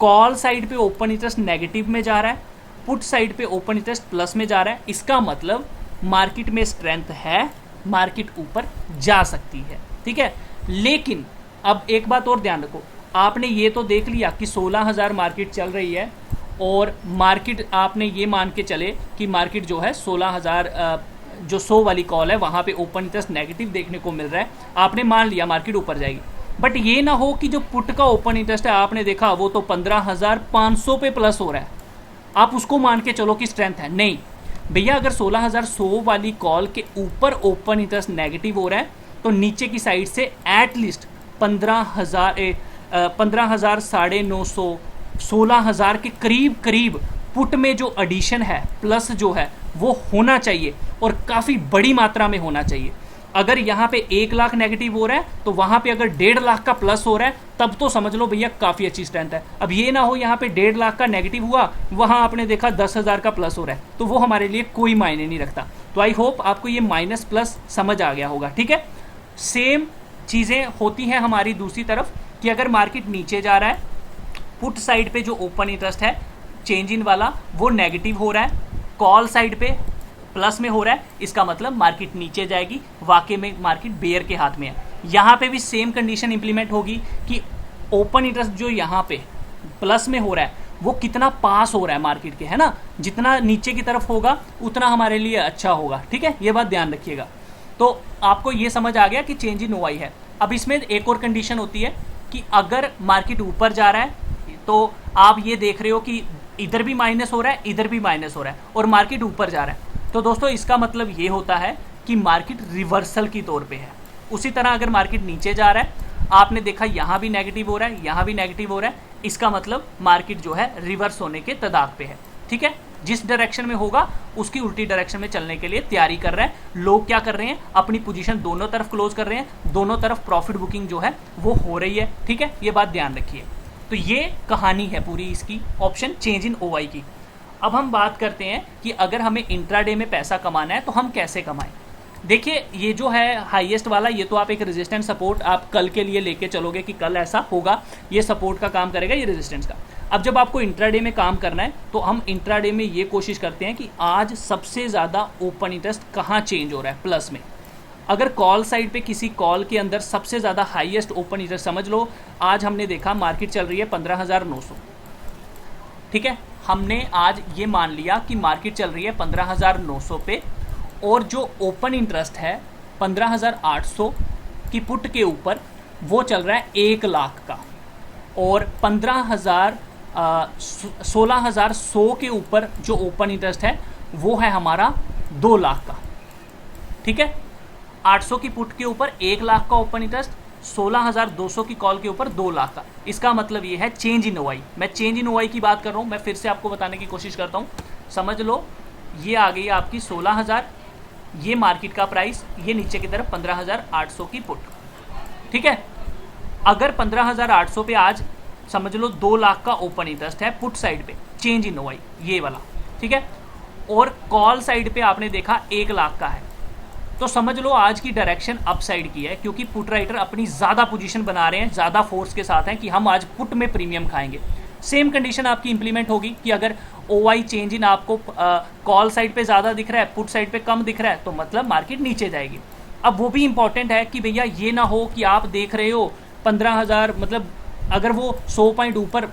कॉल साइड पे ओपन इंटरेस्ट नेगेटिव में जा रहा है, पुट साइड पे ओपन इंटरेस्ट प्लस में जा रहा है, इसका मतलब मार्केट में स्ट्रेंथ है, मार्केट ऊपर जा सकती है, ठीक है। लेकिन अब एक बात और ध्यान रखो, आपने ये तो देख लिया कि 16,000 मार्केट चल रही है और मार्केट आपने ये मान के चले कि मार्केट जो है 16,000 जो 100 वाली कॉल है वहाँ पे ओपन इंटरेस्ट नेगेटिव देखने को मिल रहा है, आपने मान लिया मार्केट ऊपर जाएगी। बट ये ना हो कि जो पुट का ओपन इंटरेस्ट है आपने देखा वो तो 15,500 पे प्लस हो रहा है, आप उसको मान के चलो कि स्ट्रेंथ है। नहीं भैया, अगर 16,100 वाली कॉल के ऊपर ओपन इंटरेस्ट नेगेटिव हो रहा है तो नीचे की साइड से एटलीस्ट 15,000 साढ़े 900 16,000 के करीब पुट में जो एडिशन है, प्लस जो है वो होना चाहिए और काफ़ी बड़ी मात्रा में होना चाहिए। अगर यहाँ पे 1 लाख नेगेटिव हो रहा है तो वहाँ पे अगर 1.5 लाख का प्लस हो रहा है तब तो समझ लो भैया काफ़ी अच्छी स्ट्रेंथ है। अब ये ना हो यहाँ पे 1.5 लाख का नेगेटिव हुआ, वहाँ आपने देखा 10,000 का प्लस हो रहा है, तो वो हमारे लिए कोई मायने नहीं रखता। तो आई होप आपको ये माइनस प्लस समझ आ गया होगा, ठीक है। सेम चीज़ें होती हैं हमारी दूसरी तरफ कि अगर मार्केट नीचे जा रहा है, पुट साइड पे जो ओपन इंटरेस्ट है चेंज इन वाला वो नेगेटिव हो रहा है, कॉल साइड पे प्लस में हो रहा है, इसका मतलब मार्केट नीचे जाएगी, वाकई में मार्केट बेयर के हाथ में है। यहाँ पे भी सेम कंडीशन इंप्लीमेंट होगी कि ओपन इंटरेस्ट जो यहाँ पे प्लस में हो रहा है वो कितना पास हो रहा है मार्केट के, है ना, जितना नीचे की तरफ होगा उतना हमारे लिए अच्छा होगा, ठीक है, ये बात ध्यान रखिएगा। तो आपको ये समझ आ गया कि चेंज इन ओआई है। अब इसमें एक और कंडीशन होती है कि अगर मार्केट ऊपर जा रहा है तो आप ये देख रहे हो कि इधर भी माइनस हो रहा है, इधर भी माइनस हो रहा है और मार्केट ऊपर जा रहा है, तो दोस्तों इसका मतलब ये होता है कि मार्केट रिवर्सल की तौर पे है। उसी तरह अगर मार्केट नीचे जा रहा है, आपने देखा यहाँ भी नेगेटिव हो रहा है, यहाँ भी नेगेटिव हो रहा है, इसका मतलब मार्केट जो है रिवर्स होने के तदाद पे है, ठीक है। जिस डायरेक्शन में होगा उसकी उल्टी डायरेक्शन में चलने के लिए तैयारी कर रहे हैं लोग। क्या कर रहे हैं, अपनी पोजीशन दोनों तरफ क्लोज कर रहे हैं, दोनों तरफ प्रॉफिट बुकिंग जो है वो हो रही है, ठीक है, ये बात ध्यान रखिए। तो ये कहानी है पूरी इसकी ऑप्शन चेंज इन ओआई की। अब हम बात करते हैं कि अगर हमें इंट्राडे में पैसा कमाना है तो हम कैसे कमाएं। देखिए ये जो है हाईएस्ट वाला, ये तो आप एक रेजिस्टेंस सपोर्ट आप कल के लिए लेके चलोगे कि कल ऐसा होगा, ये सपोर्ट का काम करेगा, ये रेजिस्टेंस का। अब जब आपको इंट्राडे में काम करना है तो हम इंट्राडे में ये कोशिश करते हैं कि आज सबसे ज़्यादा ओपन इंटरेस्ट कहाँ चेंज हो रहा है प्लस में। अगर कॉल साइड पे किसी कॉल के अंदर सबसे ज़्यादा हाईएस्ट ओपन इंटरेस्ट, समझ लो आज हमने देखा मार्केट चल रही है 15,900, ठीक है, हमने आज ये मान लिया कि मार्केट चल रही है 15,900 पे और जो ओपन इंटरेस्ट है 15,800 की पुट के ऊपर वो चल रहा है 1 लाख का, और 16,100 के ऊपर जो ओपन इंटरेस्ट है वो है हमारा 2 लाख का, ठीक है। 800 की पुट के ऊपर 1 लाख का ओपन इंटरेस्ट, 16,200 की कॉल के ऊपर 2 लाख का। इसका मतलब ये है चेंज इन ओआई। मैं चेंज इन ओआई की बात कर रहा हूँ, मैं फिर से आपको बताने की कोशिश करता हूँ। समझ लो ये आ गई आपकी 16,000, ये मार्केट का प्राइस, ये नीचे की तरफ 15,800 की पुट, ठीक है। अगर 15,800 पे आज समझ लो 2 लाख का ओपन इंटरेस्ट है पुट साइड पे, चेंज इन ओआई ये वाला, ठीक है, और कॉल साइड पे आपने देखा 1 लाख का है, तो समझ लो आज की डायरेक्शन अपसाइड की है, क्योंकि पुट राइटर अपनी ज़्यादा पोजीशन बना रहे हैं, ज़्यादा फोर्स के साथ हैं कि हम आज पुट में प्रीमियम खाएंगे। सेम कंडीशन आपकी इंप्लीमेंट होगी कि अगर OI चेंज इन आपको कॉल साइड पे ज़्यादा दिख रहा है, पुट साइड पे कम दिख रहा है, तो मतलब मार्केट नीचे जाएगी। अब वो भी इंपॉर्टेंट है कि भैया ये ना हो कि आप देख रहे हो 15,000, मतलब अगर वो 100 पॉइंट ऊपर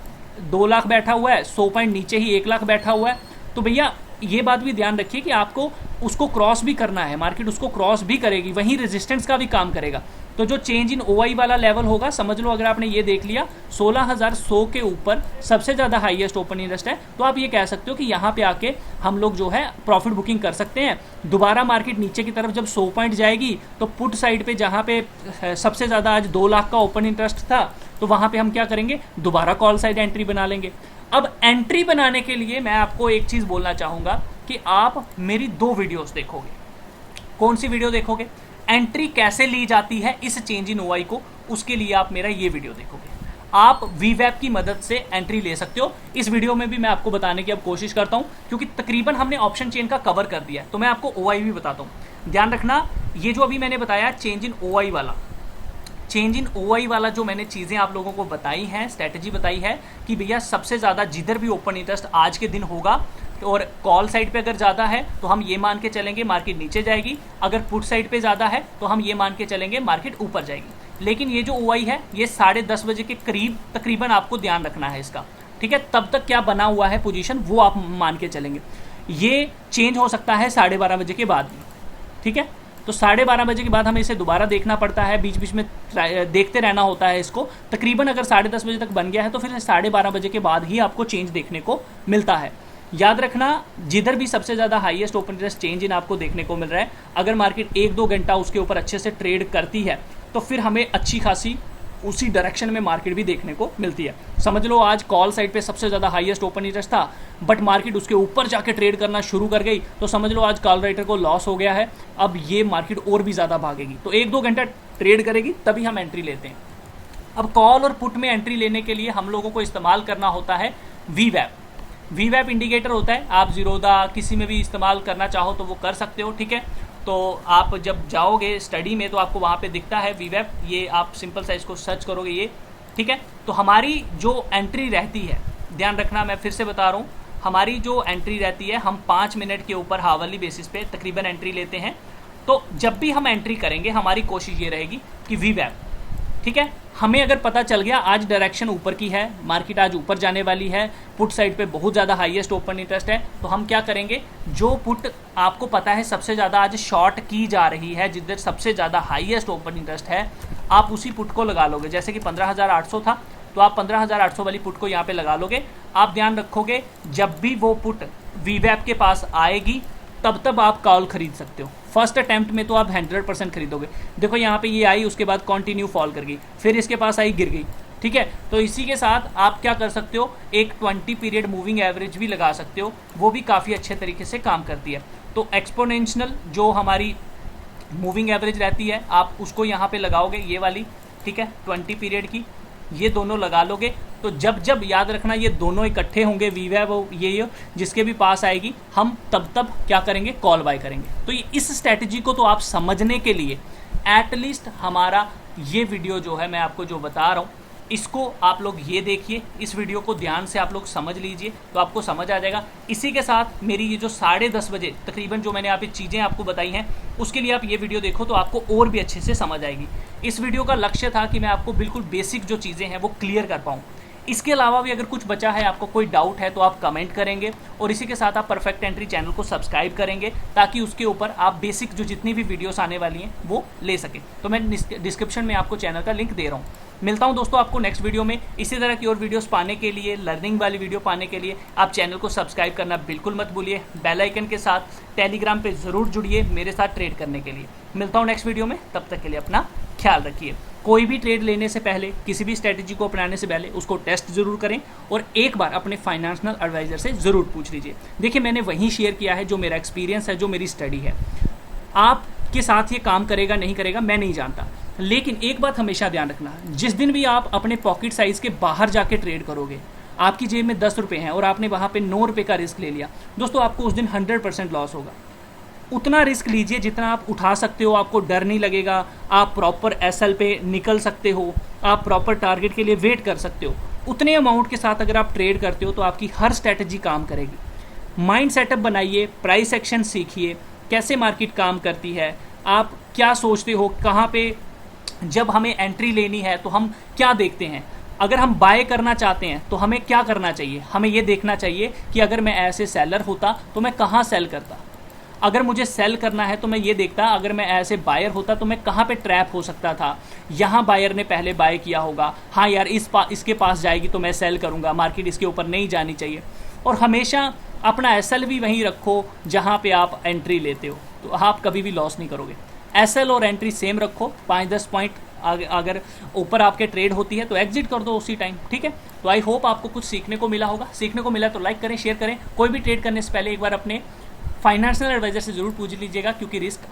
2 लाख बैठा हुआ है, 100 पॉइंट नीचे ही 1 लाख बैठा हुआ है, तो भैया ये बात भी ध्यान रखिए कि आपको उसको क्रॉस भी करना है, मार्केट उसको क्रॉस भी करेगी, वहीं रेजिस्टेंस का भी काम करेगा। तो जो चेंज इन OI वाला लेवल होगा, समझ लो अगर आपने ये देख लिया 16,100 के ऊपर सबसे ज़्यादा हाईएस्ट ओपन इंटरेस्ट है, तो आप ये कह सकते हो कि यहाँ पे आके हम लोग जो है प्रॉफिट बुकिंग कर सकते हैं। दोबारा मार्केट नीचे की तरफ जब 100 पॉइंट जाएगी, तो पुट साइड पे जहाँ पे सबसे ज़्यादा आज 2 लाख का ओपन इंटरेस्ट था, तो वहाँ पे हम क्या करेंगे, दोबारा कॉल साइड एंट्री बना लेंगे। अब एंट्री बनाने के लिए मैं आपको एक चीज़ बोलना चाहूँगा कि आप मेरी 2 वीडियोस देखोगे। कौन सी वीडियो देखोगे? एंट्री कैसे ली जाती है इस चेंज इन OI को, उसके लिए आप मेरा ये वीडियो देखोगे। आप VWAP की मदद से एंट्री ले सकते हो। इस वीडियो में भी मैं आपको बताने की अब कोशिश करता हूँ, क्योंकि तकरीबन हमने ऑप्शन चेन का कवर कर दिया है, तो मैं आपको OI भी बताता हूँ। ध्यान रखना, ये जो अभी मैंने बताया चेंज इन OI वाला, चेंज इन OI वाला जो मैंने चीज़ें आप लोगों को बताई हैं, स्ट्रैटेजी बताई है कि भैया सबसे ज़्यादा जिधर भी ओपन इंटरेस्ट आज के दिन होगा, और कॉल साइड पे अगर ज़्यादा है तो हम ये मान के चलेंगे मार्केट नीचे जाएगी, अगर पुट साइड पे ज़्यादा है तो हम ये मान के चलेंगे मार्केट ऊपर जाएगी। लेकिन ये जो OI है ये 10:30 बजे के करीब तकरीबन आपको ध्यान रखना है इसका, ठीक है। तब तक क्या बना हुआ है पोजीशन वो आप मान के चलेंगे। ये चेंज हो सकता है 12:30 बजे के बाद भी, ठीक है। तो 12:30 बजे के बाद हमें इसे दोबारा देखना पड़ता है, बीच बीच में देखते रहना होता है इसको। तकरीबन अगर 10:30 बजे तक बन गया है तो फिर 12:30 बजे के बाद ही आपको चेंज देखने को मिलता है। याद रखना, जिधर भी सबसे ज़्यादा highest open interest change in आपको देखने को मिल रहा है, अगर मार्केट 1-2 घंटा उसके ऊपर अच्छे से ट्रेड करती है तो फिर हमें अच्छी खासी उसी डायरेक्शन में मार्केट भी देखने को मिलती है। समझ लो आज कॉल साइड पे सबसे ज़्यादा हाईएस्ट ओपन इंटरेस्ट था, बट मार्केट उसके ऊपर जाके ट्रेड करना शुरू कर गई, तो समझ लो आज कॉल राइटर को लॉस हो गया है। अब ये मार्केट और भी ज़्यादा भागेगी, तो 1-2 घंटा ट्रेड करेगी तभी हम एंट्री लेते हैं। अब कॉल और पुट में एंट्री लेने के लिए हम लोगों को इस्तेमाल करना होता है VWAP इंडिकेटर होता है। आप जीरोधा किसी में भी इस्तेमाल करना चाहो तो वो कर सकते हो, ठीक है। तो आप जब जाओगे स्टडी में तो आपको वहाँ पे दिखता है VWAP, ये आप सिंपल सा इसको सर्च करोगे ये, ठीक है। तो हमारी जो एंट्री रहती है, ध्यान रखना मैं फिर से बता रहा हूँ, हमारी जो एंट्री रहती है हम 5 मिनट के ऊपर हावरली बेसिस पे तकरीबन एंट्री लेते हैं। तो जब भी हम एंट्री करेंगे हमारी कोशिश ये रहेगी कि VWAP, ठीक है, हमें अगर पता चल गया आज डायरेक्शन ऊपर की है, मार्केट आज ऊपर जाने वाली है, पुट साइड पे बहुत ज़्यादा हाईएस्ट ओपन इंटरेस्ट है, तो हम क्या करेंगे, जो पुट आपको पता है सबसे ज़्यादा आज शॉर्ट की जा रही है, जिधर सबसे ज़्यादा हाईएस्ट ओपन इंटरेस्ट है, आप उसी पुट को लगा लोगे। जैसे कि 15,800 था तो आप 15,800 वाली पुट को यहाँ पे लगा लोगे। आप ध्यान रखोगे जब भी वो पुट VWAP के पास आएगी तब आप कॉल खरीद सकते हो। फर्स्ट अटैम्प्ट में तो आप 100% खरीदोगे। देखो यहाँ पे ये आई, उसके बाद कंटिन्यू फॉल कर गई, फिर इसके पास आई, गिर गई, ठीक है। तो इसी के साथ आप क्या कर सकते हो, एक 20 पीरियड मूविंग एवरेज भी लगा सकते हो, वो भी काफ़ी अच्छे तरीके से काम करती है। तो एक्सपोनेंशियल जो हमारी मूविंग एवरेज रहती है आप उसको यहाँ पे लगाओगे, ये वाली, ठीक है, 20 पीरियड की, ये दोनों लगा लोगे। तो जब याद रखना ये दोनों इकट्ठे होंगे, VWAP ये जिसके भी पास आएगी, हम तब क्या करेंगे, कॉल बाय करेंगे। तो ये इस स्ट्रैटेजी को तो आप समझने के लिए एटलीस्ट हमारा ये वीडियो जो है मैं आपको जो बता रहा हूँ, इसको आप लोग ये देखिए, इस वीडियो को ध्यान से आप लोग समझ लीजिए तो आपको समझ आ जाएगा। इसी के साथ मेरी ये जो 10:30 बजे तकरीबन जो मैंने यहाँ पे चीज़ें आपको बताई हैं, उसके लिए आप ये वीडियो देखो तो आपको और भी अच्छे से समझ आएगी। इस वीडियो का लक्ष्य था कि मैं आपको बिल्कुल बेसिक जो चीज़ें हैं वो क्लियर कर पाऊँ। इसके अलावा भी अगर कुछ बचा है, आपको कोई डाउट है तो आप कमेंट करेंगे, और इसी के साथ आप परफेक्ट एंट्री चैनल को सब्सक्राइब करेंगे ताकि उसके ऊपर आप बेसिक जो जितनी भी वीडियोस आने वाली हैं वो ले सकें। तो मैं डिस्क्रिप्शन में आपको चैनल का लिंक दे रहा हूँ। मिलता हूँ दोस्तों आपको नेक्स्ट वीडियो में। इसी तरह की और वीडियोस पाने के लिए, लर्निंग वाली वीडियो पाने के लिए आप चैनल को सब्सक्राइब करना बिल्कुल मत भूलिए। बेल आइकन के साथ टेलीग्राम पे ज़रूर जुड़िए मेरे साथ ट्रेड करने के लिए। मिलता हूँ नेक्स्ट वीडियो में, तब तक के लिए अपना ख्याल रखिए। कोई भी ट्रेड लेने से पहले, किसी भी स्ट्रैटेजी को अपनाने से पहले उसको टेस्ट जरूर करें, और एक बार अपने फाइनेंशियल एडवाइजर से ज़रूर पूछ लीजिए। देखिए मैंने वहीं शेयर किया है जो मेरा एक्सपीरियंस है, जो मेरी स्टडी है। आपके साथ ये काम करेगा नहीं करेगा मैं नहीं जानता, लेकिन एक बात हमेशा ध्यान रखना, जिस दिन भी आप अपने पॉकेट साइज़ के बाहर जाके ट्रेड करोगे, आपकी जेब में 10 रुपये हैं और आपने वहाँ पे 9 रुपये का रिस्क ले लिया, दोस्तों आपको उस दिन 100% लॉस होगा। उतना रिस्क लीजिए जितना आप उठा सकते हो, आपको डर नहीं लगेगा, आप प्रॉपर एसएल पे निकल सकते हो, आप प्रॉपर टारगेट के लिए वेट कर सकते हो। उतने अमाउंट के साथ अगर आप ट्रेड करते हो तो आपकी हर स्ट्रैटेजी काम करेगी। माइंड सेटअप बनाइए, प्राइस एक्शन सीखिए, कैसे मार्केट काम करती है, आप क्या सोचते हो, कहाँ पे जब हमें एंट्री लेनी है तो हम क्या देखते हैं, अगर हम बाय करना चाहते हैं तो हमें क्या करना चाहिए, हमें ये देखना चाहिए कि अगर मैं ऐसे सेलर होता तो मैं कहाँ सेल करता, अगर मुझे सेल करना है तो मैं ये देखता अगर मैं ऐसे बायर होता तो मैं कहाँ पे ट्रैप हो सकता था, यहाँ बायर ने पहले बाय किया होगा, हाँ यार इसके पास जाएगी तो मैं सेल करूँगा, मार्केट इसके ऊपर नहीं जानी चाहिए। और हमेशा अपना एसएल भी वहीं रखो जहाँ पे आप एंट्री लेते हो, तो आप कभी भी लॉस नहीं करोगे। एसएल और एंट्री सेम रखो, 5-10 पॉइंट अगर ऊपर आपके ट्रेड होती है तो एग्जिट कर दो उसी टाइम, ठीक है। तो आई होप आपको कुछ सीखने को मिला होगा, सीखने को मिला तो लाइक करें, शेयर करें। कोई भी ट्रेड करने से पहले एक बार अपने फाइनेंशियल एडवाइजर से जरूर पूछ लीजिएगा, क्योंकि रिस्क